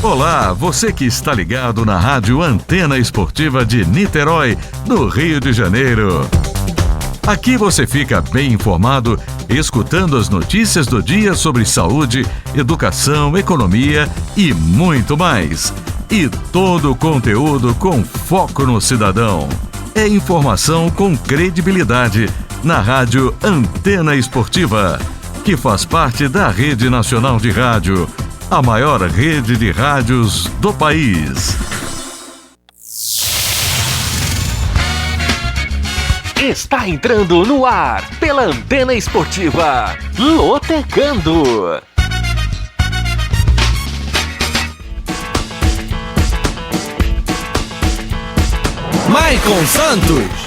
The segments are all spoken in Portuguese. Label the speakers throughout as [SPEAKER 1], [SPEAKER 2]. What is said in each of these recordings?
[SPEAKER 1] Olá, você que está ligado na Rádio Antena Esportiva de Niterói, no Rio de Janeiro. Aqui você fica bem informado, escutando as notícias do dia sobre saúde, educação, economia e muito mais. E todo o conteúdo com foco no cidadão. É informação com credibilidade na Rádio Antena Esportiva, que faz parte da Rede Nacional de Rádio, a maior rede de rádios do país.
[SPEAKER 2] Está entrando no ar, pela Antena Esportiva, Lotecando.
[SPEAKER 3] Maicon Santos.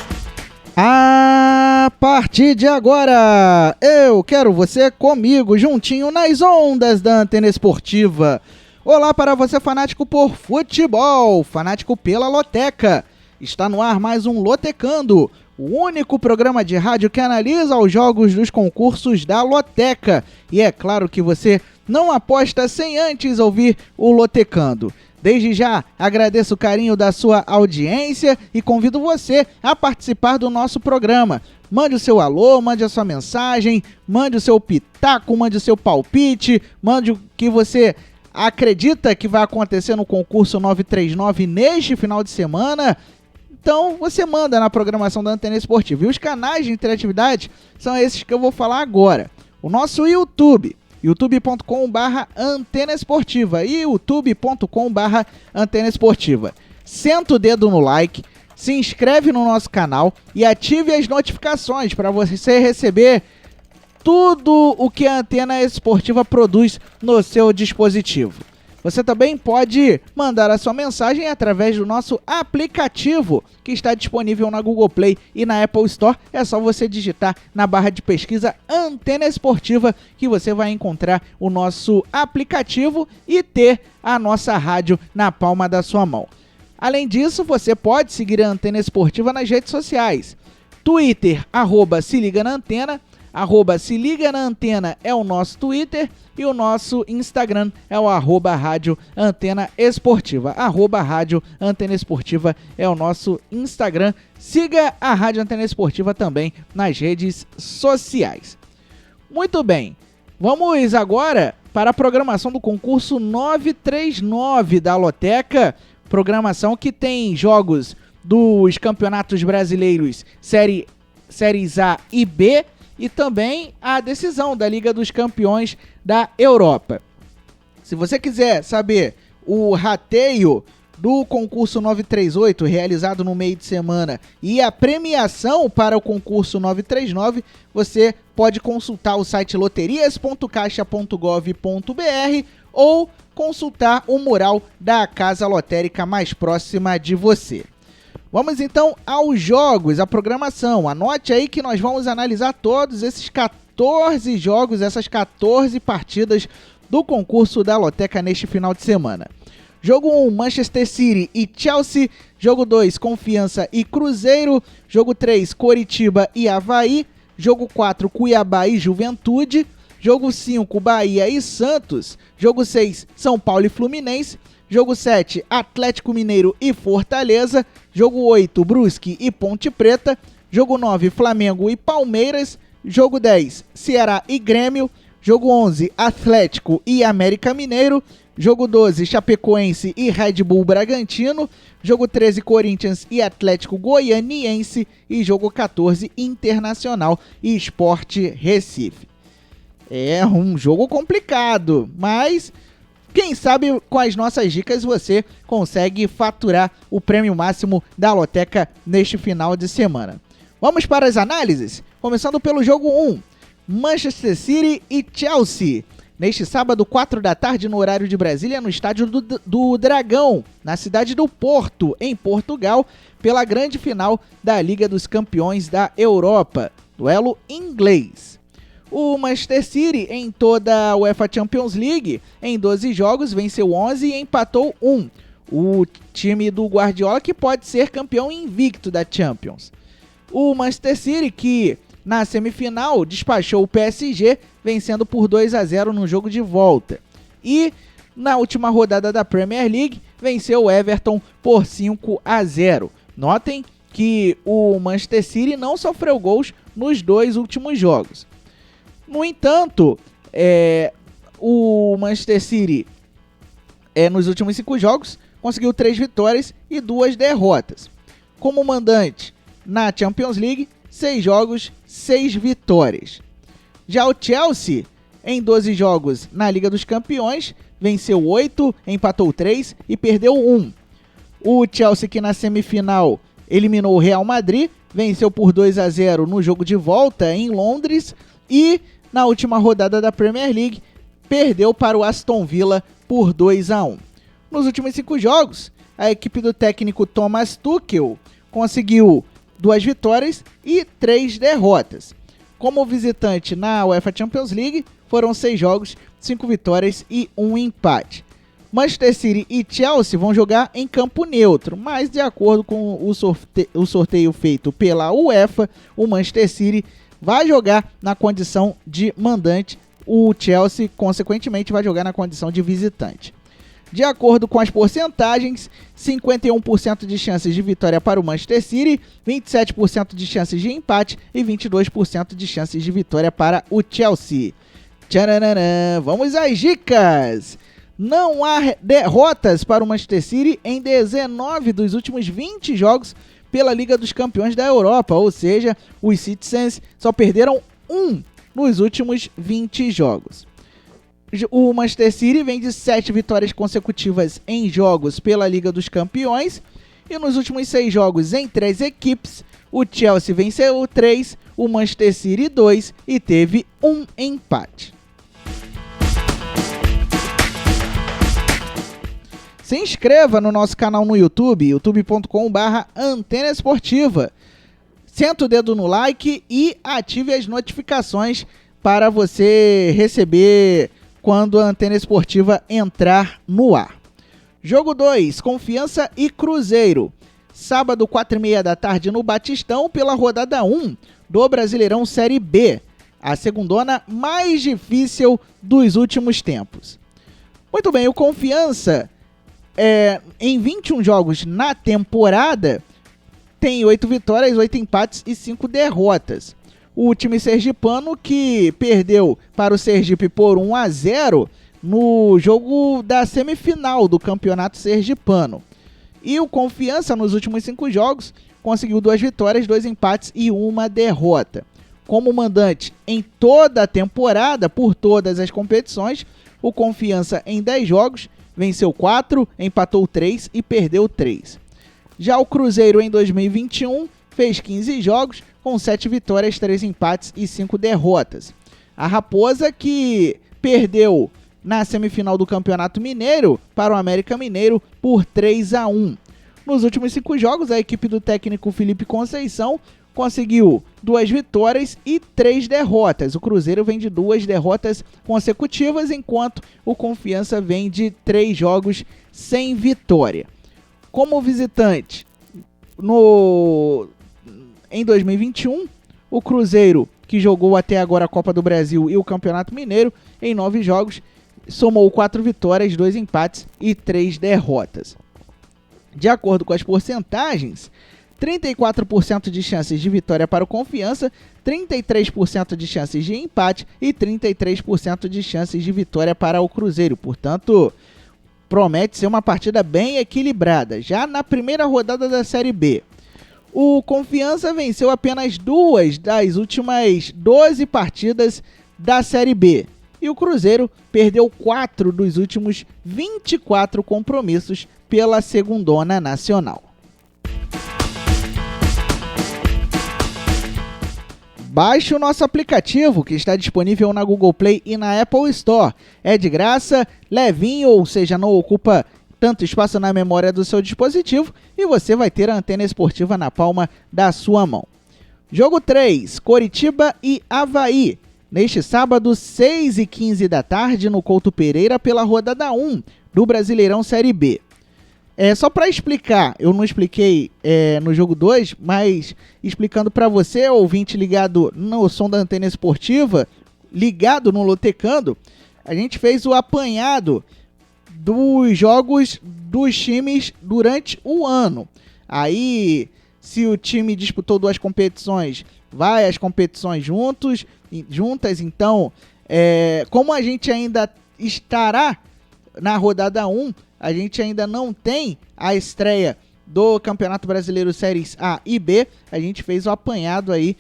[SPEAKER 4] A partir de agora, eu quero você comigo, juntinho nas ondas da Antena Esportiva. Olá para você, fanático por futebol, fanático pela Loteca. Está no ar mais um Lotecando, o único programa de rádio que analisa os jogos dos concursos da Loteca. E é claro que você não aposta sem antes ouvir o Lotecando. Desde já, agradeço o carinho da sua audiência e convido você a participar do nosso programa. Mande o seu alô, mande a sua mensagem, mande o seu pitaco, mande o seu palpite, mande o que você acredita que vai acontecer no concurso 939 neste final de semana. Então, você manda na programação da Antena Esportiva. E os canais de interatividade são esses que eu vou falar agora. O nosso YouTube, youtube.com/Antena Esportiva e youtube.com/Antena Esportiva. Senta o dedo no like, se inscreve no nosso canal e ative as notificações para você receber tudo o que a Antena Esportiva produz no seu dispositivo. Você também pode mandar a sua mensagem através do nosso aplicativo, que está disponível na Google Play e na Apple Store. É só você digitar na barra de pesquisa Antena Esportiva que você vai encontrar o nosso aplicativo e ter a nossa rádio na palma da sua mão. Além disso, você pode seguir a Antena Esportiva nas redes sociais. Twitter, @se liga na antena, @se liga na antena é o nosso Twitter e o nosso Instagram é o @rádio Antena Esportiva. @rádio Antena Esportiva é o nosso Instagram. Siga a Rádio Antena Esportiva também nas redes sociais. Muito bem, vamos agora para a programação do concurso 939 da Loteca, programação que tem jogos dos campeonatos brasileiros séries A e B, e também a decisão da Liga dos Campeões da Europa. Se você quiser saber o rateio do concurso 938 realizado no meio de semana e a premiação para o concurso 939, você pode consultar o site loterias.caixa.gov.br ou consultar o mural da casa lotérica mais próxima de você. Vamos então aos jogos, à programação. Anote aí que nós vamos analisar todos esses 14 jogos, essas 14 partidas do concurso da Loteca neste final de semana. Jogo 1, Manchester City e Chelsea. Jogo 2, Confiança e Cruzeiro. Jogo 3, Coritiba e Avaí. Jogo 4, Cuiabá e Juventude. Jogo 5, Bahia e Santos. Jogo 6, São Paulo e Fluminense. Jogo 7, Atlético Mineiro e Fortaleza. Jogo 8, Brusque e Ponte Preta. Jogo 9, Flamengo e Palmeiras. Jogo 10, Ceará e Grêmio. Jogo 11, Atlético e América Mineiro. Jogo 12, Chapecoense e Red Bull Bragantino. Jogo 13, Corinthians e Atlético Goianiense. E jogo 14, Internacional e Sport Recife. É um jogo complicado, mas quem sabe com as nossas dicas você consegue faturar o prêmio máximo da Loteca neste final de semana. Vamos para as análises? Começando pelo jogo 1, Manchester City e Chelsea. Neste sábado, 4 da tarde, no horário de Brasília, no estádio do Dragão, na cidade do Porto, em Portugal, pela grande final da Liga dos Campeões da Europa, duelo inglês. O Manchester City, em toda a UEFA Champions League, em 12 jogos, venceu 11 e empatou 1. O time do Guardiola que pode ser campeão invicto da Champions. O Manchester City, que na semifinal despachou o PSG, vencendo por 2-0 no jogo de volta. E Na última rodada da Premier League, venceu o Everton por 5-0. Notem que o Manchester City não sofreu gols nos 2 últimos jogos. No entanto, o Manchester City, nos últimos 5 jogos, conseguiu 3 vitórias e 2 derrotas. Como mandante na Champions League, 6 jogos, 6 vitórias. Já o Chelsea, em 12 jogos na Liga dos Campeões, venceu 8, empatou 3 e perdeu 1. O Chelsea, que na semifinal eliminou o Real Madrid, venceu por 2-0 no jogo de volta em Londres e na última rodada da Premier League perdeu para o Aston Villa por 2-1. Nos últimos 5 jogos, a equipe do técnico Thomas Tuchel conseguiu 2 vitórias e 3 derrotas. Como visitante na UEFA Champions League, foram 6 jogos, 5 vitórias e 1 empate. Manchester City e Chelsea vão jogar em campo neutro, mas de acordo com o sorteio feito pela UEFA, o Manchester City vai jogar na condição de mandante, o Chelsea, consequentemente, vai jogar na condição de visitante. De acordo com as porcentagens, 51% de chances de vitória para o Manchester City, 27% de chances de empate e 22% de chances de vitória para o Chelsea. Tcharanã, vamos às dicas! Não há derrotas para o Manchester City em 19 dos últimos 20 jogos pela Liga dos Campeões da Europa, ou seja, os Citizens só perderam 1 nos últimos 20 jogos. O Manchester City vem de 7 vitórias consecutivas em jogos pela Liga dos Campeões e nos últimos 6 jogos entre as equipes, o Chelsea venceu 3, o Manchester City 2 e teve 1 empate. Se inscreva no nosso canal no YouTube, youtube.com/Antena Esportiva. Senta o dedo no like e ative as notificações para você receber quando a Antena Esportiva entrar no ar. Jogo 2, Confiança e Cruzeiro. Sábado, 4h30 da tarde no Batistão, pela rodada 1 do Brasileirão Série B. A segundona mais difícil dos últimos tempos. Muito bem, o Confiança, em 21 jogos na temporada, tem 8 vitórias, 8 empates e 5 derrotas. O time sergipano que perdeu para o Sergipe por 1-0 no jogo da semifinal do Campeonato Sergipano. E o Confiança, nos últimos 5 jogos, conseguiu 2 vitórias, 2 empates e 1 derrota. Como mandante em toda a temporada, por todas as competições, o Confiança em 10 jogos venceu 4, empatou 3 e perdeu 3. Já o Cruzeiro em 2021 fez 15 jogos com 7 vitórias, 3 empates e 5 derrotas. A Raposa, que perdeu na semifinal do Campeonato Mineiro para o América Mineiro por 3-1. Nos últimos 5 jogos, a equipe do técnico Felipe Conceição conseguiu 2 vitórias e 3 derrotas. O Cruzeiro vem de 2 derrotas consecutivas, enquanto o Confiança vem de 3 jogos sem vitória. Como visitante, em 2021, o Cruzeiro, que jogou até agora a Copa do Brasil e o Campeonato Mineiro, em 9 jogos, somou 4 vitórias, 2 empates e 3 derrotas. De acordo com as porcentagens, 34% de chances de vitória para o Confiança, 33% de chances de empate e 33% de chances de vitória para o Cruzeiro. Portanto, promete ser uma partida bem equilibrada. Já na primeira rodada da Série B, o Confiança venceu apenas 2 das últimas 12 partidas da Série B. E o Cruzeiro perdeu 4 dos últimos 24 compromissos pela Segundona Nacional. Baixe o nosso aplicativo, que está disponível na Google Play e na Apple Store. É de graça, levinho, ou seja, não ocupa tanto espaço na memória do seu dispositivo e você vai ter a Antena Esportiva na palma da sua mão. Jogo 3, Coritiba e Avaí. Neste sábado, 6h15 da tarde, no Couto Pereira, pela rodada 1 do Brasileirão Série B. Só para explicar, eu não expliquei no jogo 2, mas explicando para você, ouvinte ligado no som da Antena Esportiva, ligado no Lotecando, a gente fez o apanhado dos jogos dos times durante o ano. Aí, se o time disputou 2 competições, vai as competições juntas, então, como a gente ainda estará na rodada 1, a gente ainda não tem a estreia do Campeonato Brasileiro Séries A e B, a gente fez o apanhado aí,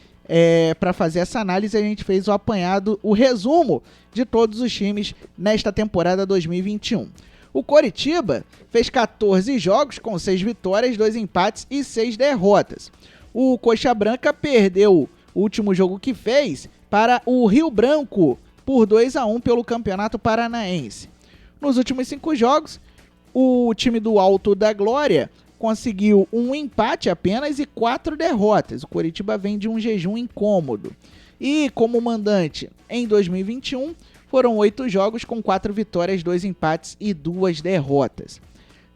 [SPEAKER 4] para fazer essa análise, a gente fez o apanhado, o resumo de todos os times nesta temporada 2021. O Coritiba fez 14 jogos com 6 vitórias, 2 empates e 6 derrotas. O Coxa Branca perdeu o último jogo que fez para o Rio Branco por 2-1 pelo Campeonato Paranaense. Nos últimos 5 jogos, o time do Alto da Glória conseguiu um empate apenas e 4 derrotas. O Coritiba vem de um jejum incômodo. E como mandante em 2021, foram 8 jogos com 4 vitórias, 2 empates e 2 derrotas.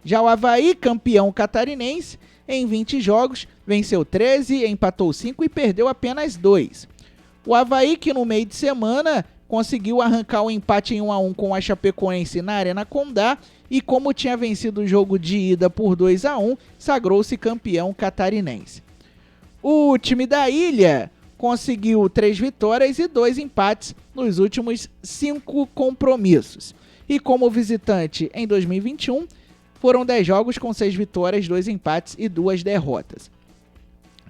[SPEAKER 4] Já o Avaí, campeão catarinense, em 20 jogos, venceu 13, empatou 5 e perdeu apenas 2. O Avaí, que no meio de semana conseguiu arrancar o empate em 1-1 com a Chapecoense na Arena Condá e, como tinha vencido o jogo de ida por 2-1, sagrou-se campeão catarinense. O time da Ilha conseguiu 3 vitórias e 2 empates nos últimos 5 compromissos. E como visitante em 2021, foram 10 jogos com 6 vitórias, 2 empates e 2 derrotas.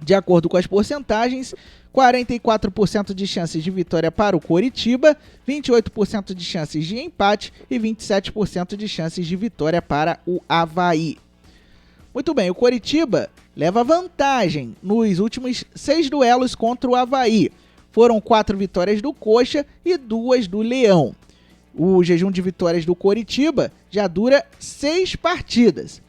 [SPEAKER 4] De acordo com as porcentagens, 44% de chances de vitória para o Coritiba, 28% de chances de empate e 27% de chances de vitória para o Avaí. Muito bem, o Coritiba leva vantagem nos últimos 6 duelos contra o Avaí. Foram 4 vitórias do Coxa e 2 do Leão. O jejum de vitórias do Coritiba já dura 6 partidas.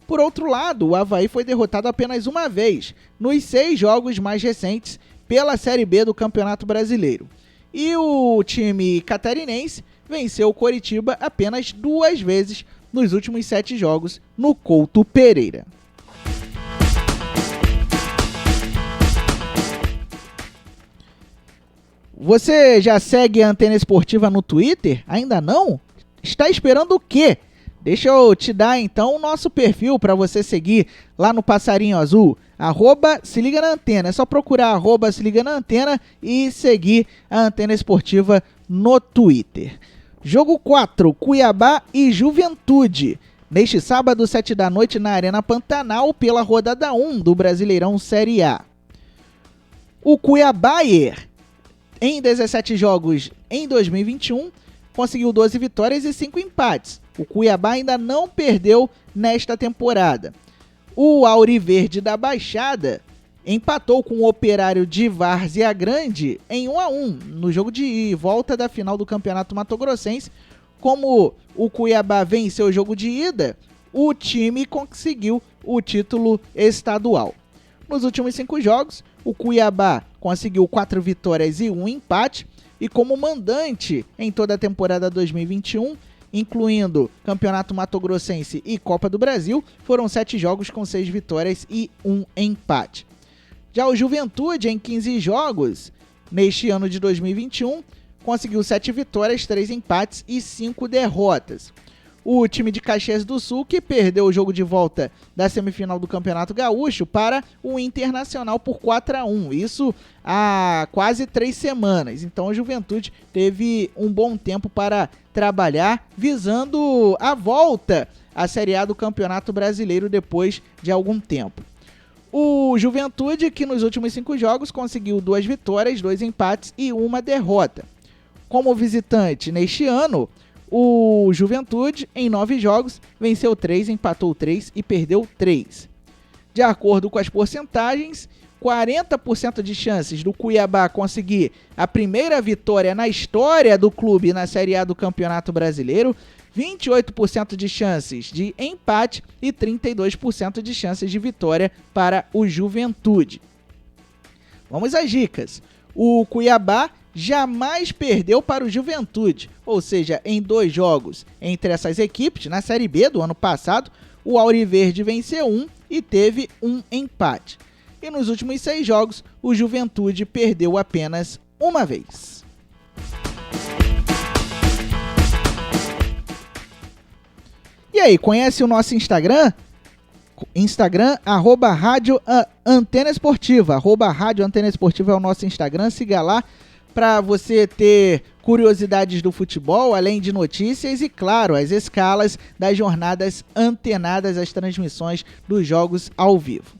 [SPEAKER 4] Por outro lado, o Avaí foi derrotado apenas uma vez, nos 6 jogos mais recentes, pela Série B do Campeonato Brasileiro. E o time catarinense venceu o Coritiba apenas 2 vezes nos últimos 7 jogos no Couto Pereira. Você já segue a Antena Esportiva no Twitter? Ainda não? Está esperando o quê? Deixa eu te dar então o nosso perfil para você seguir lá no Passarinho Azul, @se liga na antena. É só procurar @se liga na antena e seguir a Antena Esportiva no Twitter. Jogo 4, Cuiabá e Juventude. Neste sábado, 7 da noite, na Arena Pantanal, pela rodada 1 do Brasileirão Série A. O Cuiabá, em 17 jogos em 2021, conseguiu 12 vitórias e 5 empates. O Cuiabá ainda não perdeu nesta temporada. O Auriverde da Baixada empatou com o Operário de Várzea Grande em 1-1 no jogo de volta da final do Campeonato Mato-Grossense. Como o Cuiabá venceu o jogo de ida, o time conseguiu o título estadual. Nos últimos 5 jogos, o Cuiabá conseguiu 4 vitórias e 1 empate, e como mandante em toda a temporada 2021, incluindo Campeonato Mato-Grossense e Copa do Brasil, foram 7 jogos com 6 vitórias e 1 empate. Já o Juventude, em 15 jogos, neste ano de 2021, conseguiu 7 vitórias, 3 empates e 5 derrotas. O time de Caxias do Sul, que perdeu o jogo de volta da semifinal do Campeonato Gaúcho para o Internacional por 4-1. Isso há quase 3 semanas. Então a Juventude teve um bom tempo para trabalhar, visando a volta à Série A do Campeonato Brasileiro depois de algum tempo. O Juventude, que nos últimos 5 jogos conseguiu 2 vitórias, 2 empates e 1 derrota. Como visitante neste ano, o Juventude, em 9 jogos, venceu 3, empatou 3 e perdeu 3. De acordo com as porcentagens, 40% de chances do Cuiabá conseguir a primeira vitória na história do clube na Série A do Campeonato Brasileiro, 28% de chances de empate e 32% de chances de vitória para o Juventude. Vamos às dicas. O Cuiabá jamais perdeu para o Juventude, ou seja, em 2 jogos entre essas equipes, na Série B do ano passado, o Auriverde venceu 1 e teve 1 empate. E nos últimos 6 jogos, o Juventude perdeu apenas uma vez. aí, conhece o nosso Instagram? Instagram, @Rádio Antena Esportiva. @Rádio Antena Esportiva é o nosso Instagram. Siga lá para você ter curiosidades do futebol, além de notícias e, claro, as escalas das jornadas antenadas, as transmissões dos jogos ao vivo.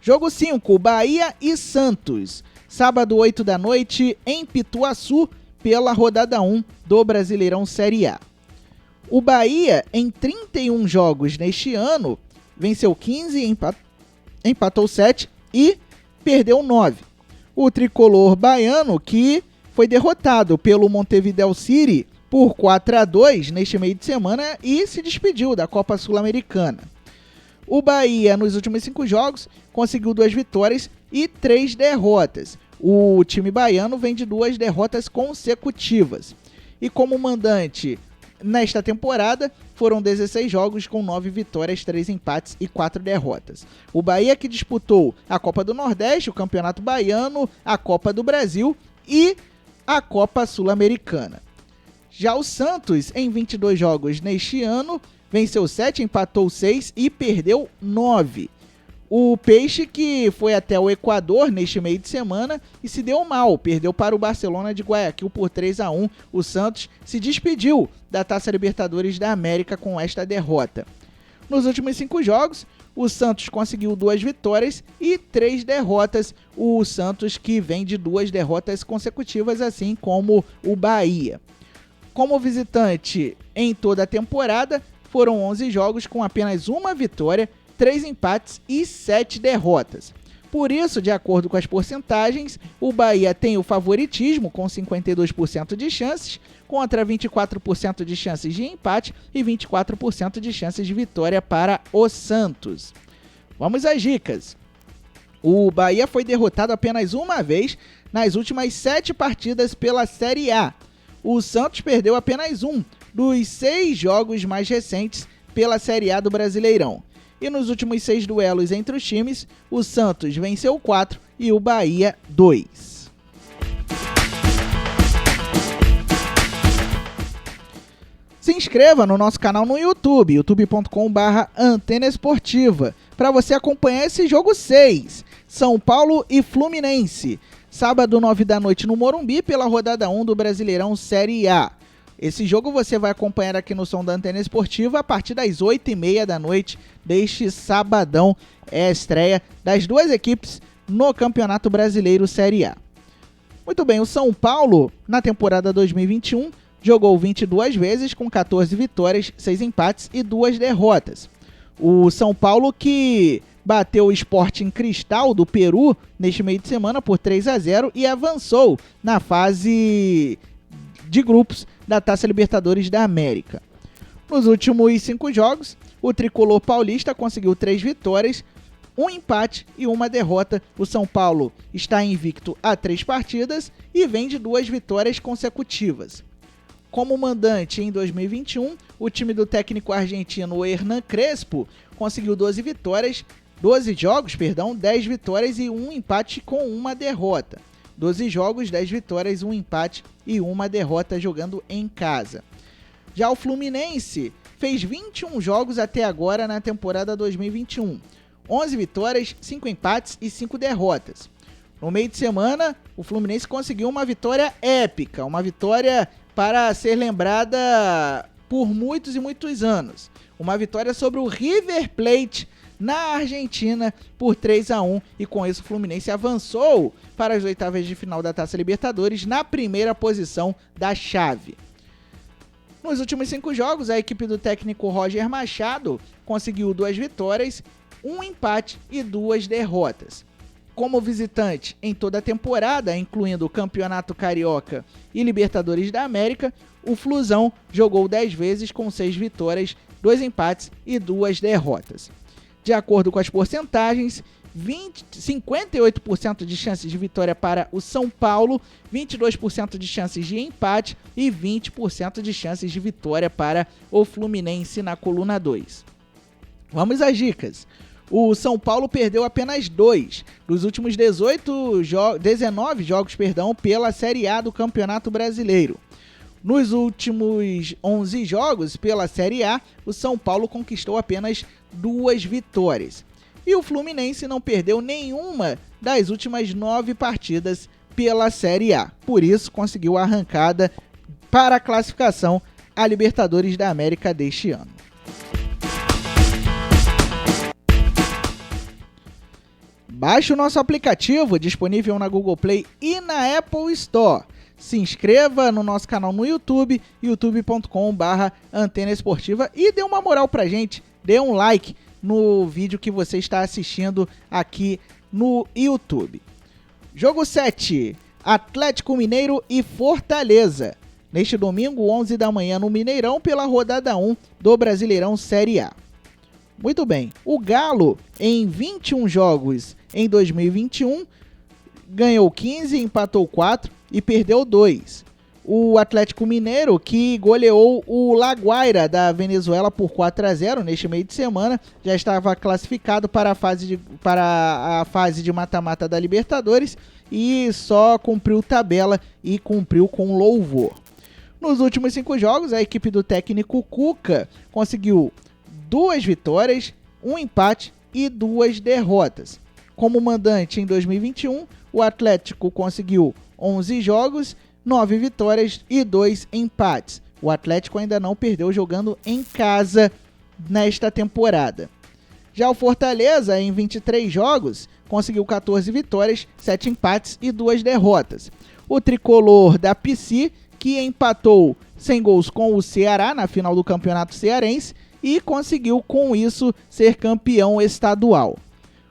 [SPEAKER 4] Jogo 5, Bahia e Santos. Sábado, 8 da noite, em Pituaçu, pela rodada 1 do Brasileirão Série A. O Bahia, em 31 jogos neste ano, venceu 15, empatou 7 e perdeu 9. O tricolor baiano, que foi derrotado pelo Montevideo City por 4-2 neste meio de semana e se despediu da Copa Sul-Americana. O Bahia, nos últimos 5 jogos, conseguiu 2 vitórias e 3 derrotas. O time baiano vem de 2 derrotas consecutivas. E como mandante nesta temporada, foram 16 jogos com 9 vitórias, 3 empates e 4 derrotas. O Bahia, que disputou a Copa do Nordeste, o Campeonato Baiano, a Copa do Brasil e a Copa Sul-Americana. Já o Santos, em 22 jogos neste ano, venceu 7, empatou 6 e perdeu 9. O Peixe, que foi até o Equador neste meio de semana e se deu mal, perdeu para o Barcelona de Guayaquil por 3-1. O Santos se despediu da Taça Libertadores da América com esta derrota. Nos últimos 5 jogos, o Santos conseguiu 2 vitórias e 3 derrotas. O Santos, que vem de 2 derrotas consecutivas, assim como o Bahia. Como visitante em toda a temporada, foram 11 jogos com apenas 1 vitória, 3 empates e 7 derrotas. Por isso, de acordo com as porcentagens, o Bahia tem o favoritismo com 52% de chances, contra 24% de chances de empate e 24% de chances de vitória para o Santos. Vamos às dicas. O Bahia foi derrotado apenas uma vez nas últimas 7 partidas pela Série A. O Santos perdeu apenas um dos 6 jogos mais recentes pela Série A do Brasileirão. E nos últimos 6 duelos entre os times, o Santos venceu 4 e o Bahia 2. Se inscreva no nosso canal no YouTube, youtube.com/Antena Esportiva, para você acompanhar esse jogo 6, São Paulo e Fluminense, sábado 9 da noite no Morumbi, pela rodada 1 do Brasileirão Série A. Esse jogo você vai acompanhar aqui no som da Antena Esportiva a partir das 8h30 da noite deste sabadão. É a estreia das duas equipes no Campeonato Brasileiro Série A. Muito bem, o São Paulo, na temporada 2021, jogou 22 vezes com 14 vitórias, 6 empates e 2 derrotas. O São Paulo, que bateu o Sporting Cristal do Peru neste meio de semana por 3-0 e avançou na fase de grupos da Taça Libertadores da América. Nos últimos 5 jogos, o tricolor paulista conseguiu 3 vitórias, 1 empate e 1 derrota. O São Paulo está invicto a 3 partidas e vem de 2 vitórias consecutivas. Como mandante em 2021, o time do técnico argentino Hernan Crespo conseguiu 12 jogos, 10 vitórias e 1 empate com 1 derrota. 12 jogos, 10 vitórias, 1 empate e 1 derrota jogando em casa. Já o Fluminense fez 21 jogos até agora na temporada 2021. 11 vitórias, 5 empates e 5 derrotas. No meio de semana, o Fluminense conseguiu uma vitória épica, uma vitória para ser lembrada por muitos e muitos anos. Uma vitória sobre o River Plate na Argentina por 3-1 e com isso o Fluminense avançou para as oitavas de final da Taça Libertadores na primeira posição da chave. Nos últimos 5 jogos, a equipe do técnico Roger Machado conseguiu 2 vitórias, 1 empate e 2 derrotas. Como visitante em toda a temporada, incluindo o Campeonato Carioca e Libertadores da América, o Flusão jogou 10 vezes com 6 vitórias, 2 empates e 2 derrotas. De acordo com as porcentagens, 58% de chances de vitória para o São Paulo, 22% de chances de empate e 20% de chances de vitória para o Fluminense na coluna 2. Vamos às dicas. O São Paulo perdeu apenas 2 dos últimos 19 jogos pela Série A do Campeonato Brasileiro. Nos últimos 11 jogos pela Série A, o São Paulo conquistou apenas 2 vitórias. E o Fluminense não perdeu nenhuma das últimas 9 partidas pela Série A. Por isso, conseguiu a arrancada para a classificação à Libertadores da América deste ano. Baixe o nosso aplicativo, disponível na Google Play e na Apple Store. Se inscreva no nosso canal no YouTube, youtube.com/Antena Esportiva, e dê uma moral pra gente, dê um like no vídeo que você está assistindo aqui no YouTube. Jogo 7, Atlético Mineiro e Fortaleza. Neste domingo, 11 da manhã, no Mineirão, pela rodada 1 do Brasileirão Série A. Muito bem, o Galo, em 21 jogos em 2021, ganhou 15, empatou 4 e perdeu 2. O Atlético Mineiro, que goleou o La Guaira da Venezuela por 4-0 neste meio de semana, já estava classificado para a fase de mata-mata da Libertadores e só cumpriu tabela e cumpriu com louvor. Nos últimos 5 jogos, a equipe do técnico Cuca conseguiu 2 vitórias, 1 empate e 2 derrotas. Como mandante em 2021, o Atlético conseguiu 11 jogos, 9 vitórias e 2 empates. O Atlético ainda não perdeu jogando em casa nesta temporada. Já o Fortaleza, em 23 jogos, conseguiu 14 vitórias, 7 empates e 2 derrotas. O tricolor da PC, que empatou sem gols com o Ceará na final do Campeonato Cearense e conseguiu com isso ser campeão estadual.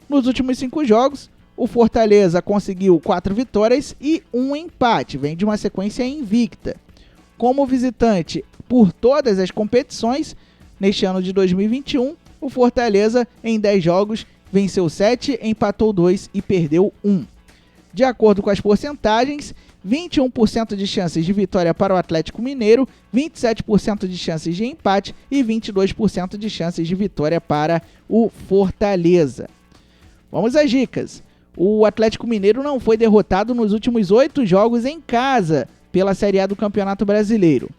[SPEAKER 4] Nos últimos 5 jogos, o Fortaleza conseguiu 4 vitórias e 1 empate, vem de uma sequência invicta. Como visitante por todas as competições, neste ano de 2021, o Fortaleza em 10 jogos venceu 7, empatou 2 e perdeu 1. De acordo com as porcentagens, 21% de chances de vitória para o Atlético Mineiro, 27% de chances de empate e 22% de chances de vitória para o Fortaleza. Vamos às dicas. O Atlético Mineiro não foi derrotado nos últimos 8 jogos em casa pela Série A do Campeonato Brasileiro.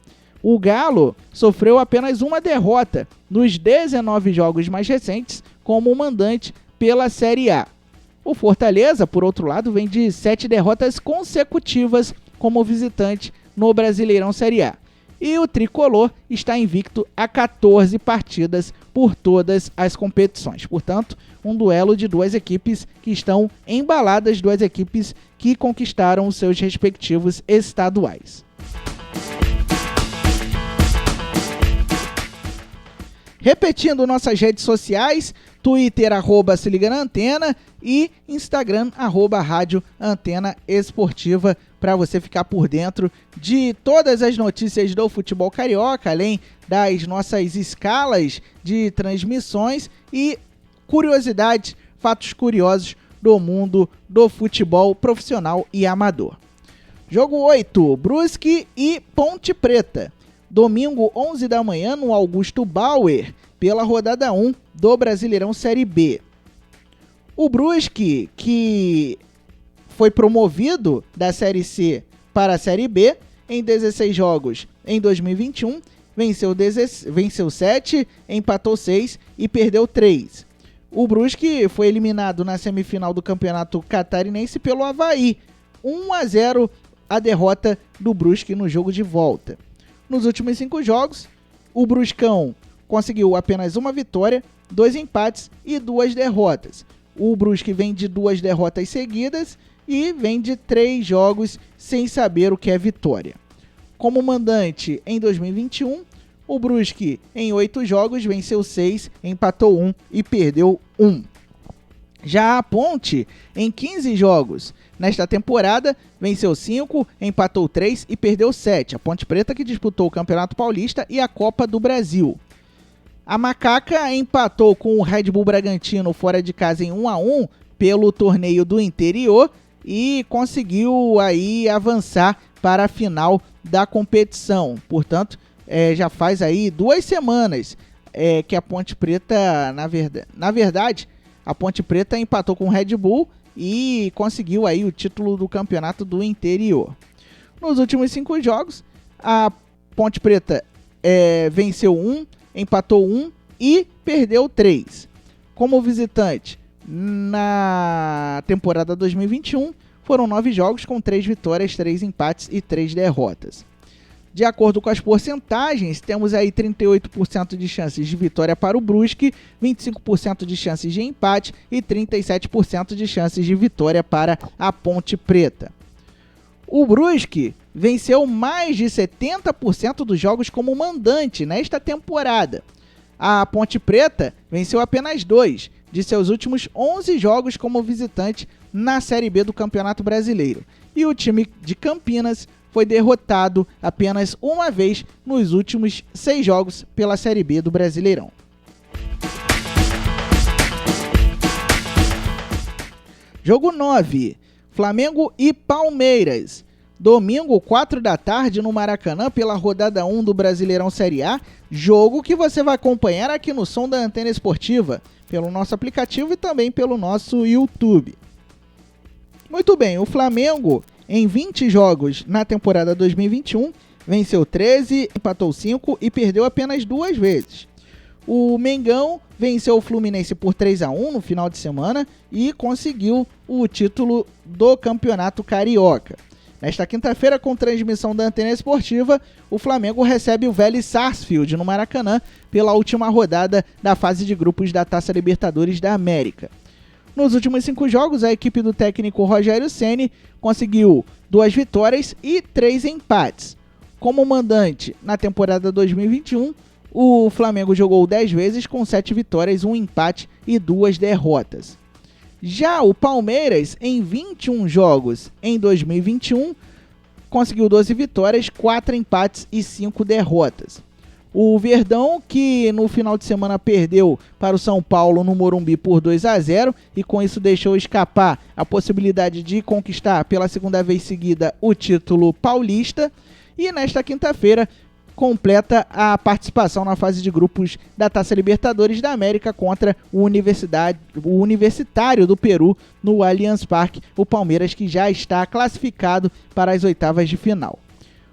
[SPEAKER 4] O Galo sofreu apenas uma derrota nos 19 jogos mais recentes como mandante pela Série A. O Fortaleza, por outro lado, vem de 7 derrotas consecutivas como visitante no Brasileirão Série A. E o tricolor está invicto a 14 partidas por todas as competições. Portanto, um duelo de 2 equipes que estão embaladas, 2 equipes que conquistaram os seus respectivos estaduais. Repetindo nossas redes sociais, Twitter, @se liga na antena, e Instagram, @rádio antena esportiva, para você ficar por dentro de todas as notícias do futebol carioca, além das nossas escalas de transmissões e curiosidades, fatos curiosos do mundo do futebol profissional e amador. Jogo 8, Brusque e Ponte Preta. Domingo, 11 da manhã, no Augusto Bauer, pela rodada 1 do Brasileirão Série B. O Brusque, que foi promovido da Série C para a Série B em 16 jogos em 2021, venceu 7, empatou 6 e perdeu 3. O Brusque foi eliminado na semifinal do Campeonato Catarinense pelo Avaí, 1-0 a derrota do Brusque no jogo de volta. Nos últimos 5 jogos, o Bruscão conseguiu apenas uma vitória, 2 empates e 2 derrotas. O Brusque vem de 2 derrotas seguidas e vem de 3 jogos sem saber o que é vitória. Como mandante em 2021, o Brusque em 8 jogos venceu 6, empatou 1 e perdeu 1. Já a Ponte, em 15 jogos nesta temporada, venceu 5, empatou 3 e perdeu 7. A Ponte Preta, que disputou o Campeonato Paulista e a Copa do Brasil. A Macaca empatou com o Red Bull Bragantino fora de casa em 1-1 pelo torneio do interior e conseguiu aí avançar para a final da competição. Portanto, já faz aí 2 semanas que a Ponte Preta, na verdade, a Ponte Preta empatou com o Red Bull e conseguiu aí o título do campeonato do interior. Nos últimos 5 jogos, a Ponte Preta venceu 1, empatou 1 e perdeu 3. Como visitante, na temporada 2021, foram 9 jogos com 3 vitórias, 3 empates e 3 derrotas. De acordo com as porcentagens, temos aí 38% de chances de vitória para o Brusque, 25% de chances de empate e 37% de chances de vitória para a Ponte Preta. O Brusque venceu mais de 70% dos jogos como mandante nesta temporada. A Ponte Preta venceu apenas 2 de seus últimos 11 jogos como visitante na Série B do Campeonato Brasileiro. E o time de Campinas foi derrotado apenas uma vez nos últimos 6 jogos pela Série B do Brasileirão. Jogo 9, Flamengo e Palmeiras. Domingo, 4 da tarde, no Maracanã, pela rodada 1 do Brasileirão Série A. Jogo que você vai acompanhar aqui no som da Antena Esportiva, pelo nosso aplicativo e também pelo nosso YouTube. Muito bem, o Flamengo, em 20 jogos na temporada 2021, venceu 13, empatou 5 e perdeu apenas 2 vezes. O Mengão venceu o Fluminense por 3-1 no final de semana e conseguiu o título do Campeonato Carioca. Nesta quinta-feira, com transmissão da Antena Esportiva, o Flamengo recebe o Vélez Sarsfield no Maracanã pela última rodada da fase de grupos da Taça Libertadores da América. Nos últimos 5 jogos, a equipe do técnico Rogério Ceni conseguiu 2 vitórias e 3 empates. Como mandante na temporada 2021, o Flamengo jogou 10 vezes com 7 vitórias, 1 empate e 2 derrotas. Já o Palmeiras, em 21 jogos em 2021, conseguiu 12 vitórias, 4 empates e 5 derrotas. O Verdão, que no final de semana perdeu para o São Paulo no Morumbi por 2-0 e com isso deixou escapar a possibilidade de conquistar pela segunda vez seguida o título paulista. E nesta quinta-feira completa a participação na fase de grupos da Taça Libertadores da América contra o Universitário do Peru no Allianz Parque, o Palmeiras que já está classificado para as oitavas de final.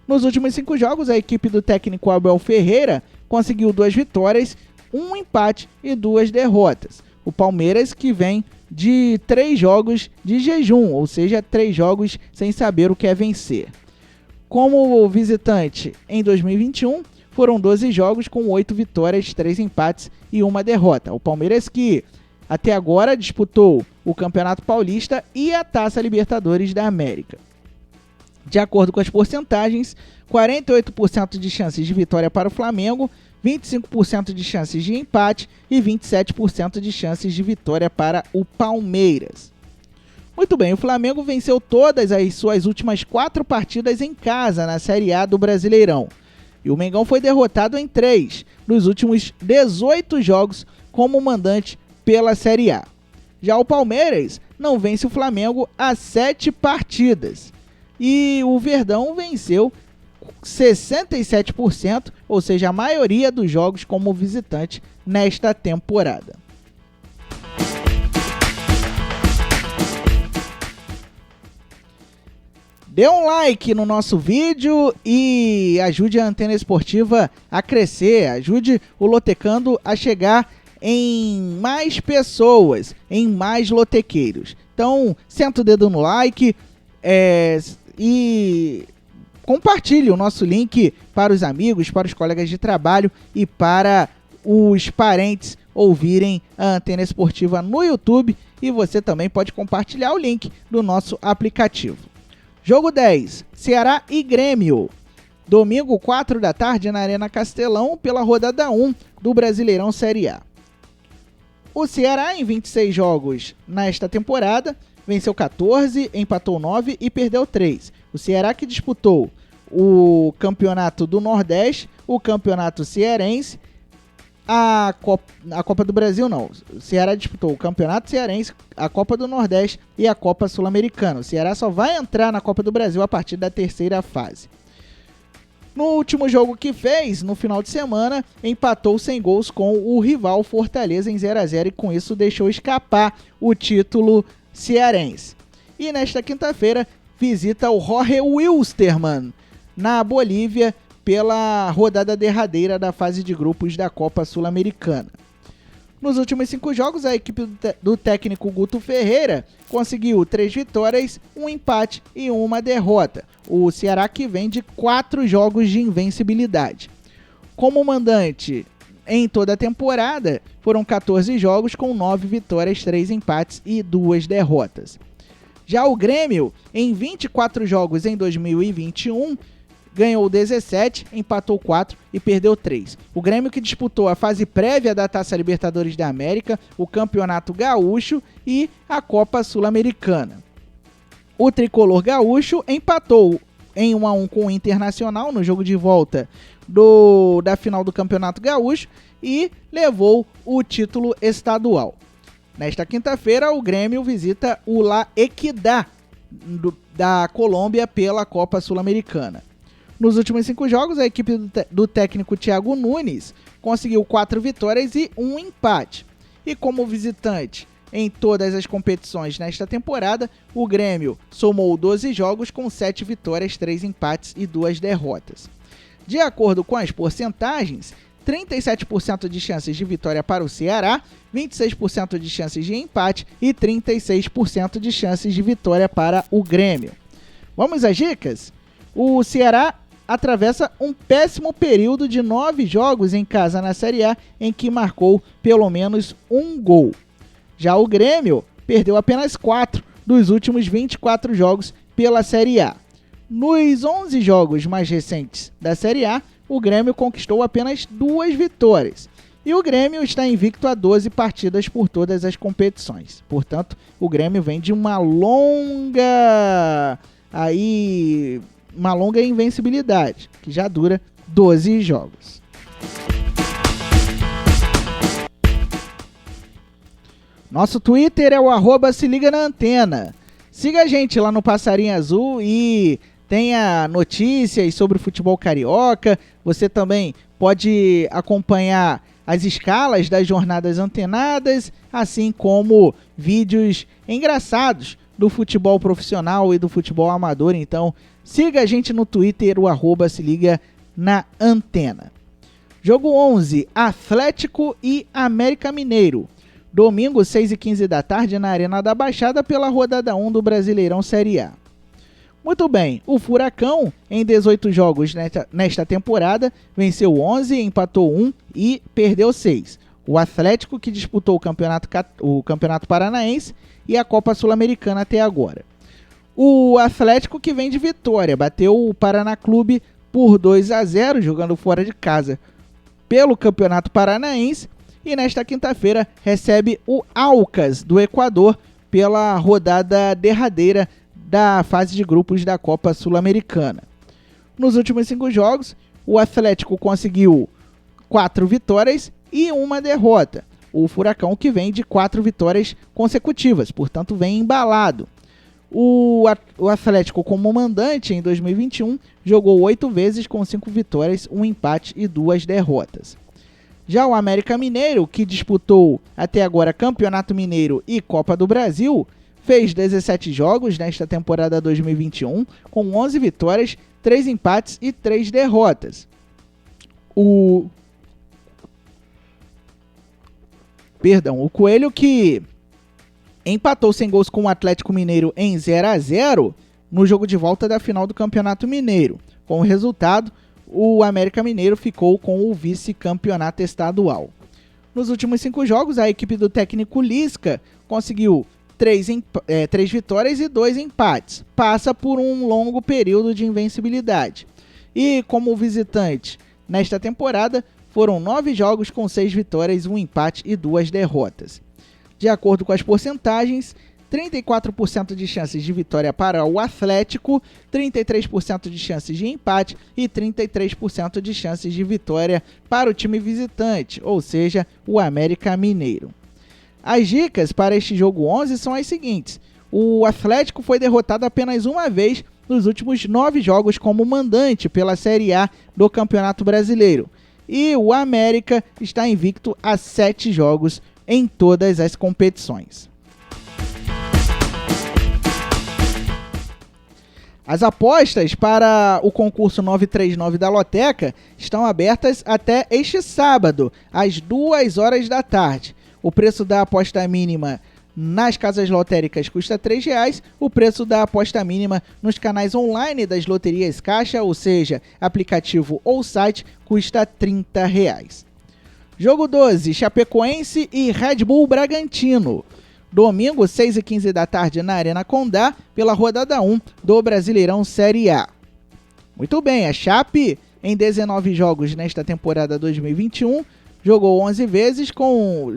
[SPEAKER 4] Nos últimos 5 jogos, a equipe do técnico Abel Ferreira conseguiu 2 vitórias, 1 empate e 2 derrotas. O Palmeiras que vem de 3 jogos de jejum, ou seja, 3 jogos sem saber o que é vencer. Como visitante em 2021, foram 12 jogos com 8 vitórias, 3 empates e 1 derrota. O Palmeiras que até agora disputou o Campeonato Paulista e a Taça Libertadores da América. De acordo com as porcentagens, 48% de chances de vitória para o Flamengo, 25% de chances de empate e 27% de chances de vitória para o Palmeiras. Muito bem, o Flamengo venceu todas as suas últimas 4 partidas em casa na Série A do Brasileirão. E o Mengão foi derrotado em 3 dos últimos 18 jogos como mandante pela Série A. Já o Palmeiras não vence o Flamengo há 7 partidas. E o Verdão venceu 67%, ou seja, a maioria dos jogos como visitante nesta temporada. Dê um like no nosso vídeo e ajude a Antena Esportiva a crescer, ajude o Lotecando a chegar em mais pessoas, em mais lotequeiros. Então, senta o dedo no like e compartilhe o nosso link para os amigos, para os colegas de trabalho e para os parentes ouvirem a Antena Esportiva no YouTube. E você também pode compartilhar o link do nosso aplicativo. Jogo 10, Ceará e Grêmio. Domingo, 4 da tarde, na Arena Castelão, pela rodada 1 do Brasileirão Série A. O Ceará, em 26 jogos nesta temporada, venceu 14, empatou 9 e perdeu 3. O Ceará que disputou o Campeonato do Nordeste, o Campeonato Cearense, a Copa do Brasil não. O Ceará disputou o Campeonato Cearense, a Copa do Nordeste e a Copa Sul-Americana. O Ceará só vai entrar na Copa do Brasil a partir da 3ª fase. No último jogo que fez, no final de semana, empatou sem gols com o rival Fortaleza em 0-0 e com isso deixou escapar o título cearense. E nesta quinta-feira visita o Jorge Wilstermann na Bolívia pela rodada derradeira da fase de grupos da Copa Sul-Americana. Nos últimos 5 jogos, a equipe do técnico Guto Ferreira conseguiu 3 vitórias, 1 empate e 1 derrota. O Ceará que vem de 4 jogos de invencibilidade. Como mandante em toda a temporada, foram 14 jogos com 9 vitórias, 3 empates e 2 derrotas. Já o Grêmio, em 24 jogos em 2021, ganhou 17, empatou 4 e perdeu 3. O Grêmio que disputou a fase prévia da Taça Libertadores da América, o Campeonato Gaúcho e a Copa Sul-Americana. O tricolor gaúcho empatou em 1-1 com o Internacional no jogo de volta da final do Campeonato Gaúcho e levou o título estadual. Nesta quinta-feira, o Grêmio visita o La Equidad da Colômbia pela Copa Sul-Americana. Nos últimos 5 jogos, a equipe do técnico Thiago Nunes conseguiu 4 vitórias e 1 empate. E como visitante em todas as competições nesta temporada, o Grêmio somou 12 jogos com 7 vitórias, 3 empates e 2 derrotas. De acordo com as porcentagens, 37% de chances de vitória para o Ceará, 26% de chances de empate e 36% de chances de vitória para o Grêmio. Vamos às dicas? O Ceará atravessa um péssimo período de 9 jogos em casa na Série A, em que marcou pelo menos 1 gol. Já o Grêmio perdeu apenas 4 dos últimos 24 jogos pela Série A. Nos 11 jogos mais recentes da Série A, o Grêmio conquistou apenas 2 vitórias. E o Grêmio está invicto a 12 partidas por todas as competições. Portanto, o Grêmio vem de uma longa invencibilidade, que já dura 12 jogos. Nosso Twitter é o @SeLigaNaAntena. Siga a gente lá no Passarinho Azul e tenha notícias sobre o futebol carioca. Você também pode acompanhar as escalas das jornadas antenadas, assim como vídeos engraçados do futebol profissional e do futebol amador. Então, siga a gente no Twitter, o @SeLigaNaAntena. Jogo 11, Atlético e América Mineiro. Domingo, 6h15 da tarde, na Arena da Baixada, pela rodada 1 do Brasileirão Série A. Muito bem, o Furacão, em 18 jogos nesta temporada, venceu 11, empatou 1 e perdeu 6. O Atlético, que disputou o Campeonato Paranaense e a Copa Sul-Americana até agora. O Atlético, que vem de vitória, bateu o Paraná Clube por 2-0, jogando fora de casa pelo Campeonato Paranaense. E nesta quinta-feira recebe o Aucas do Equador pela rodada derradeira da fase de grupos da Copa Sul-Americana. Nos últimos 5 jogos, o Atlético conseguiu 4 vitórias e 1 derrota. O Furacão que vem de 4 vitórias consecutivas, portanto vem embalado. O Atlético, como mandante em 2021, jogou 8 vezes com 5 vitórias, 1 empate e 2 derrotas. Já o América Mineiro, que disputou até agora Campeonato Mineiro e Copa do Brasil, fez 17 jogos nesta temporada 2021, com 11 vitórias, 3 empates e 3 derrotas. O Coelho, que empatou sem gols com o Atlético Mineiro em 0-0 no jogo de volta da final do Campeonato Mineiro. Com o resultado, o América Mineiro ficou com o vice-campeonato estadual. Nos últimos 5 jogos, a equipe do técnico Lisca conseguiu 3 vitórias e 2 empates. Passa por um longo período de invencibilidade. E como visitante, nesta temporada, foram 9 jogos com 6 vitórias, 1 empate e 2 derrotas. De acordo com as porcentagens, 34% de chances de vitória para o Atlético, 33% de chances de empate e 33% de chances de vitória para o time visitante, ou seja, o América Mineiro. As dicas para este jogo 11 são as seguintes: o Atlético foi derrotado apenas uma vez nos últimos 9 jogos como mandante pela Série A do Campeonato Brasileiro, e o América está invicto a 7 jogos em todas as competições. As apostas para o concurso 939 da Loteca estão abertas até este sábado, às 2 horas da tarde. O preço da aposta mínima nas casas lotéricas custa R$ 3,00. O preço da aposta mínima nos canais online das loterias Caixa, ou seja, aplicativo ou site, custa R$ 30,00. Jogo 12, Chapecoense e Red Bull Bragantino. Domingo, 6h15 da tarde, na Arena Condá, pela rodada 1 do Brasileirão Série A. Muito bem, a Chape, em 19 jogos nesta temporada 2021, jogou 11 vezes,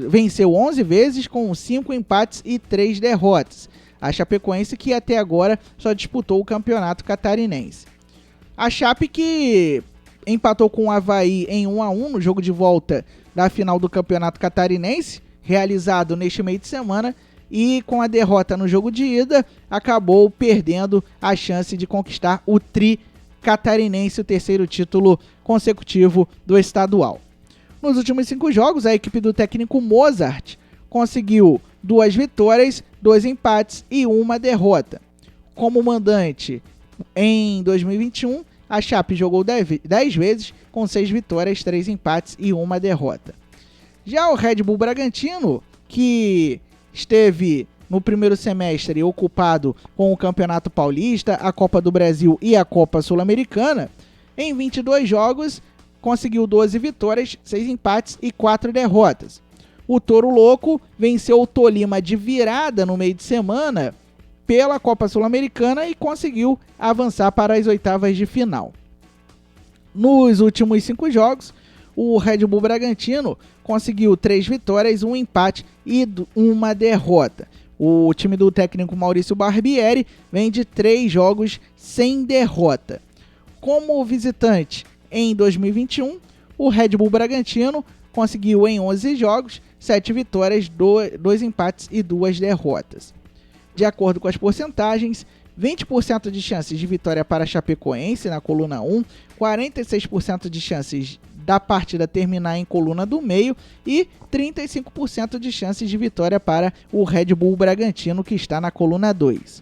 [SPEAKER 4] venceu 11 vezes com 5 empates e 3 derrotas. A Chapecoense que até agora só disputou o Campeonato Catarinense. A Chape que empatou com o Avaí em 1-1 no jogo de volta da final do Campeonato Catarinense, realizado neste meio de semana, e com a derrota no jogo de ida, acabou perdendo a chance de conquistar o tri catarinense, o terceiro título consecutivo do estadual. Nos últimos 5 jogos, a equipe do técnico Mozart conseguiu 2 vitórias, 2 empates e 1 derrota. Como mandante, em 2021, a Chape jogou 10 vezes, com 6 vitórias, 3 empates e 1 derrota. Já o Red Bull Bragantino, que esteve no primeiro semestre ocupado com o Campeonato Paulista, a Copa do Brasil e a Copa Sul-Americana, em 22 jogos conseguiu 12 vitórias, 6 empates e 4 derrotas. O Touro Louco venceu o Tolima de virada no meio de semana pela Copa Sul-Americana e conseguiu avançar para as oitavas de final. Nos últimos 5 jogos, o Red Bull Bragantino conseguiu 3 vitórias, 1 empate e 1 derrota. O time do técnico Maurício Barbieri vem de 3 jogos sem derrota. Como visitante em 2021, o Red Bull Bragantino conseguiu em 11 jogos 7 vitórias, 2 empates e 2 derrotas. De acordo com as porcentagens, 20% de chances de vitória para a Chapecoense na coluna 1, 46% de chances da partida terminar em coluna do meio e 35% de chances de vitória para o Red Bull Bragantino, que está na coluna 2.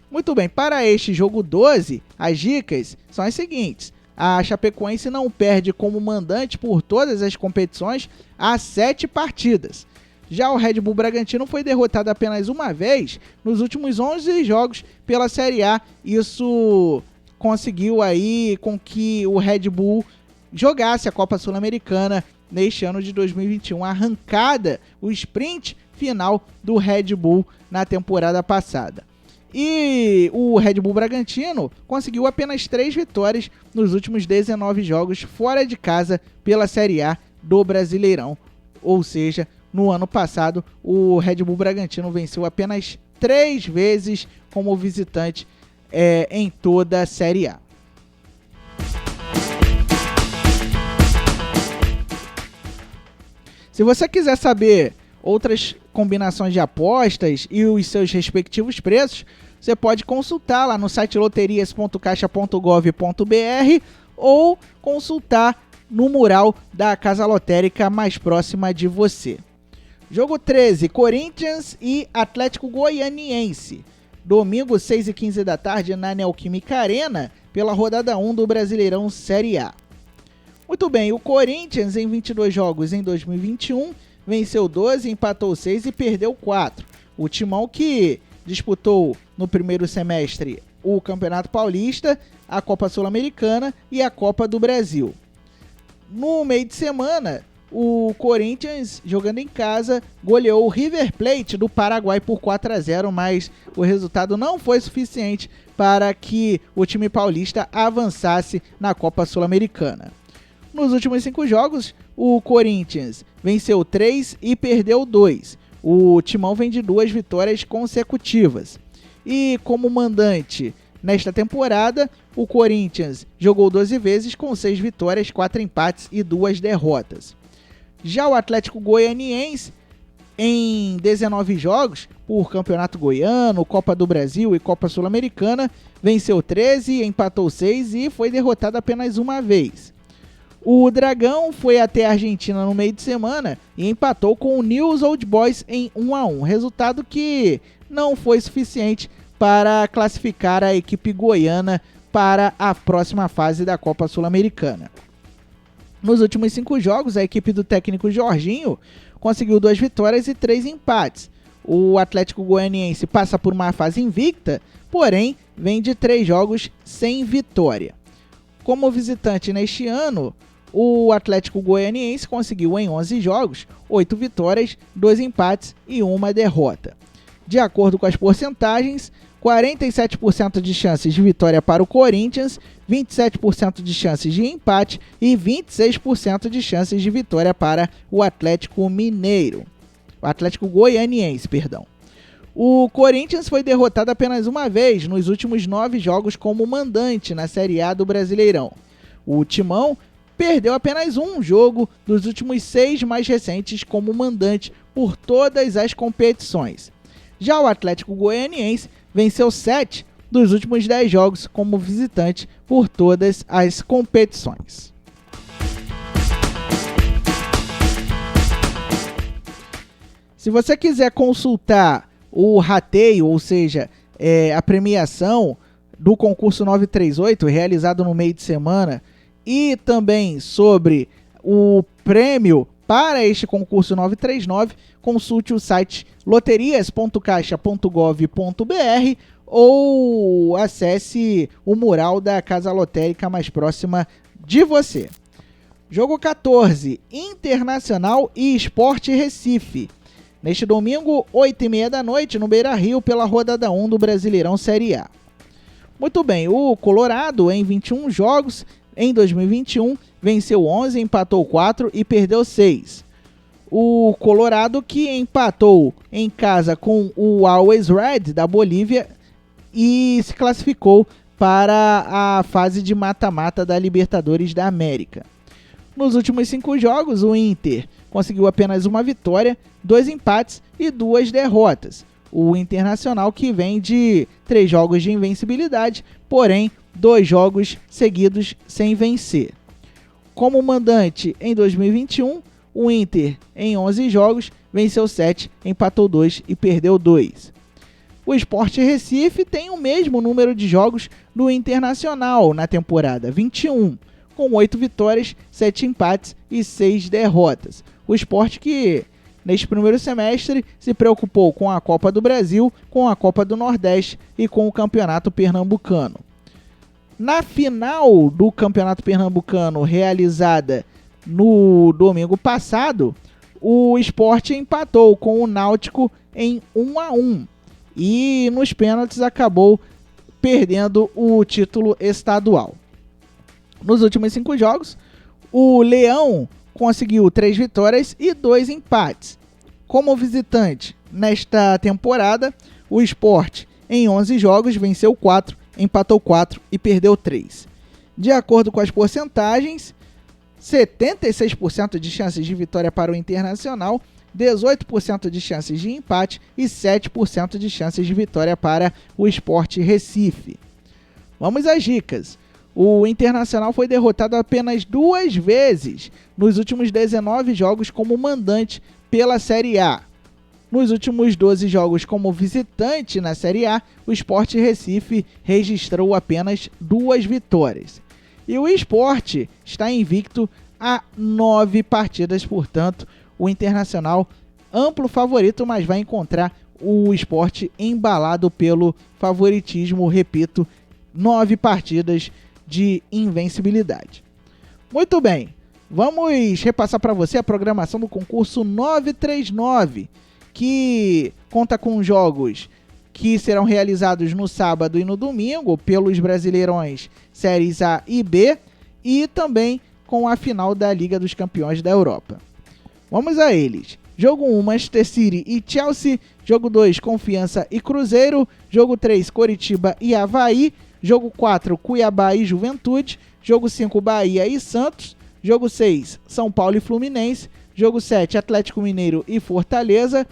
[SPEAKER 4] Muito bem, para este jogo 12, as dicas são as seguintes. A Chapecoense não perde como mandante por todas as competições há 7 partidas. Já o Red Bull Bragantino foi derrotado apenas uma vez nos últimos 11 jogos pela Série A. Isso conseguiu aí com que o Red Bull jogasse a Copa Sul-Americana neste ano de 2021. A arrancada, o sprint final do Red Bull na temporada passada. E o Red Bull Bragantino conseguiu apenas 3 vitórias nos últimos 19 jogos fora de casa pela Série A do Brasileirão. Ou seja, no ano passado, o Red Bull Bragantino venceu apenas 3 vezes como visitante em toda a Série A. Se você quiser saber outras combinações de apostas e os seus respectivos preços, você pode consultar lá no site loterias.caixa.gov.br ou consultar no mural da casa lotérica mais próxima de você. Jogo 13, Corinthians e Atlético Goianiense. Domingo, 6h15 da tarde, na Neoquímica Arena, pela rodada 1 do Brasileirão Série A. Muito bem, o Corinthians em 22 jogos em 2021 venceu 12, empatou 6 e perdeu 4. O timão que disputou no primeiro semestre o Campeonato Paulista, a Copa Sul-Americana e a Copa do Brasil. No meio de semana, o Corinthians, jogando em casa, goleou o River Plate do Paraguai por 4-0, mas o resultado não foi suficiente para que o time paulista avançasse na Copa Sul-Americana. Nos últimos 5 jogos, o Corinthians venceu 3 e perdeu 2. O timão vem de 2 vitórias consecutivas. E como mandante nesta temporada, o Corinthians jogou 12 vezes com 6 vitórias, 4 empates e 2 derrotas. Já o Atlético Goianiense, em 19 jogos, por Campeonato Goiano, Copa do Brasil e Copa Sul-Americana, venceu 13, empatou 6 e foi derrotado apenas uma vez. O Dragão foi até a Argentina no meio de semana e empatou com o Newell's Old Boys em 1-1, resultado que não foi suficiente para classificar a equipe goiana para a próxima fase da Copa Sul-Americana. Nos últimos 5 jogos, a equipe do técnico Jorginho conseguiu 2 vitórias e 3 empates. O Atlético Goianiense passa por uma fase invicta, porém vem de 3 jogos sem vitória. Como visitante neste ano, o Atlético Goianiense conseguiu em 11 jogos 8 vitórias, 2 empates e 1 derrota. De acordo com as porcentagens, 47% de chances de vitória para o Corinthians, 27% de chances de empate e 26% de chances de vitória para o Atlético Goianiense. O Corinthians foi derrotado apenas uma vez nos últimos 9 jogos como mandante na Série A do Brasileirão. O Timão perdeu apenas um jogo dos últimos 6 mais recentes como mandante por todas as competições. Já o Atlético Goianiense venceu 7 dos últimos 10 jogos como visitante por todas as competições. Se você quiser consultar o rateio, ou seja, a premiação do concurso 938, realizado no meio de semana, e também sobre o prêmio para este concurso 939, consulte o site loterias.caixa.gov.br ou acesse o mural da Casa Lotérica mais próxima de você. Jogo 14, Internacional e Sport Recife. Neste domingo, 8h30 da noite, no Beira-Rio, pela rodada 1 do Brasileirão Série A. Muito bem, o Colorado, em 21 jogos, em 2021, venceu 11, empatou 4 e perdeu 6. O Colorado, que empatou em casa com o Always Red, da Bolívia, e se classificou para a fase de mata-mata da Libertadores da América. Nos últimos 5 jogos, o Inter conseguiu apenas uma vitória, 2 empates e 2 derrotas. O Internacional, que vem de 3 jogos de invencibilidade, porém 2 jogos seguidos sem vencer. Como mandante em 2021, o Inter em 11 jogos venceu 7, empatou 2 e perdeu 2. O Sport Recife tem o mesmo número de jogos do Internacional na temporada, 21, com 8 vitórias, 7 empates e 6 derrotas. O Sport que, neste primeiro semestre, se preocupou com a Copa do Brasil, com a Copa do Nordeste e com o Campeonato Pernambucano. Na final do Campeonato Pernambucano, realizada no domingo passado, o Sport empatou com o Náutico em 1-1 e nos pênaltis acabou perdendo o título estadual. Nos últimos 5 jogos, o Leão conseguiu 3 vitórias e 2 empates. Como visitante nesta temporada, o Sport em 11 jogos venceu 4, empatou 4 e perdeu 3. De acordo com as porcentagens, 76% de chances de vitória para o Internacional, 18% de chances de empate e 7% de chances de vitória para o Sport Recife. Vamos às dicas. O Internacional foi derrotado apenas 2 vezes nos últimos 19 jogos como mandante pela Série A. Nos últimos 12 jogos como visitante na Série A, o Sport Recife registrou apenas 2 vitórias. E o Sport está invicto a 9 partidas, portanto, o Internacional amplo favorito, mas vai encontrar o Sport embalado pelo favoritismo, repito, 9 partidas de invencibilidade. Muito bem, vamos repassar para você a programação do concurso 939, que conta com jogos que serão realizados no sábado e no domingo pelos Brasileirões Séries A e B e também com a final da Liga dos Campeões da Europa. Vamos a eles. Jogo 1, Manchester City e Chelsea. Jogo 2, Confiança e Cruzeiro. Jogo 3, Coritiba e Avaí. Jogo 4, Cuiabá e Juventude. Jogo 5, Bahia e Santos. Jogo 6, São Paulo e Fluminense. Jogo 7, Atlético Mineiro e Fortaleza.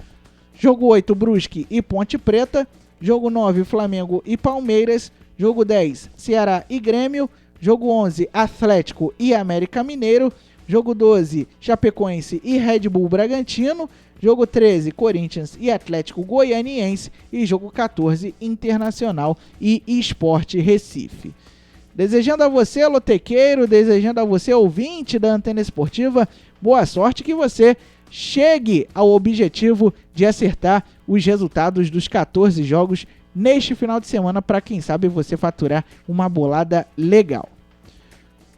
[SPEAKER 4] Jogo 8, Brusque e Ponte Preta. Jogo 9, Flamengo e Palmeiras. Jogo 10, Ceará e Grêmio. Jogo 11, Atlético e América Mineiro. Jogo 12, Chapecoense e Red Bull Bragantino. Jogo 13, Corinthians e Atlético Goianiense. E jogo 14, Internacional e Sport Recife. Desejando a você, lotequeiro, desejando a você, ouvinte da Antena Esportiva, boa sorte, que você chegue ao objetivo de acertar os resultados dos 14 jogos neste final de semana, para quem sabe você faturar uma bolada legal.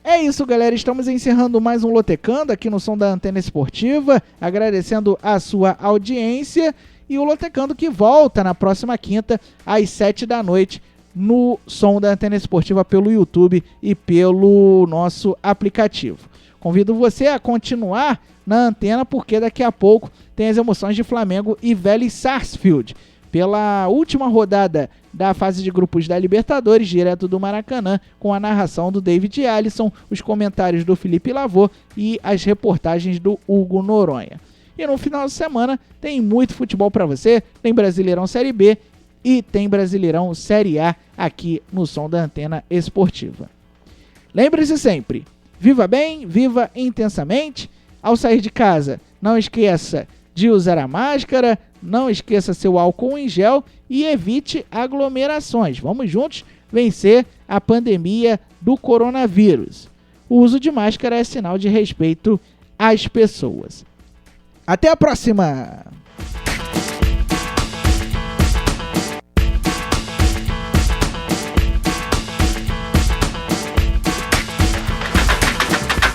[SPEAKER 4] É isso, galera, estamos encerrando mais um Lotecando aqui no som da Antena Esportiva, agradecendo a sua audiência, e o Lotecando que volta na próxima quinta às 7 da noite no som da Antena Esportiva pelo YouTube e pelo nosso aplicativo. Convido você a continuar na antena, porque daqui a pouco tem as emoções de Flamengo e Vélez Sarsfield pela última rodada da fase de grupos da Libertadores, direto do Maracanã, com a narração do David Alisson, os comentários do Felipe Lavô e as reportagens do Hugo Noronha. E no final de semana tem muito futebol para você, tem Brasileirão Série B e tem Brasileirão Série A aqui no som da Antena Esportiva. Lembre-se sempre, viva bem, viva intensamente. Ao sair de casa, não esqueça de usar a máscara, não esqueça seu álcool em gel e evite aglomerações. Vamos juntos vencer a pandemia do coronavírus. O uso de máscara é sinal de respeito às pessoas. Até a próxima!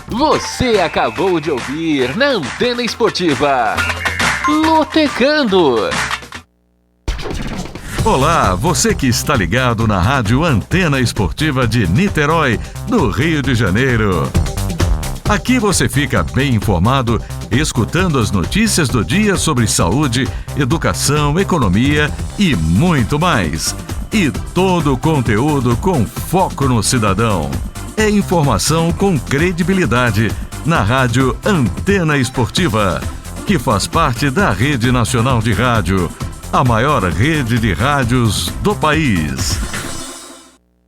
[SPEAKER 2] Você acabou de ouvir na Antena Esportiva Lotecando.
[SPEAKER 1] Olá, você que está ligado na Rádio Antena Esportiva de Niterói, no Rio de Janeiro. Aqui você fica bem informado, escutando as notícias do dia sobre saúde, educação, economia e muito mais. E todo o conteúdo com foco no cidadão. É informação com credibilidade na Rádio Antena Esportiva, que faz parte da Rede Nacional de Rádio, a maior rede de rádios do país.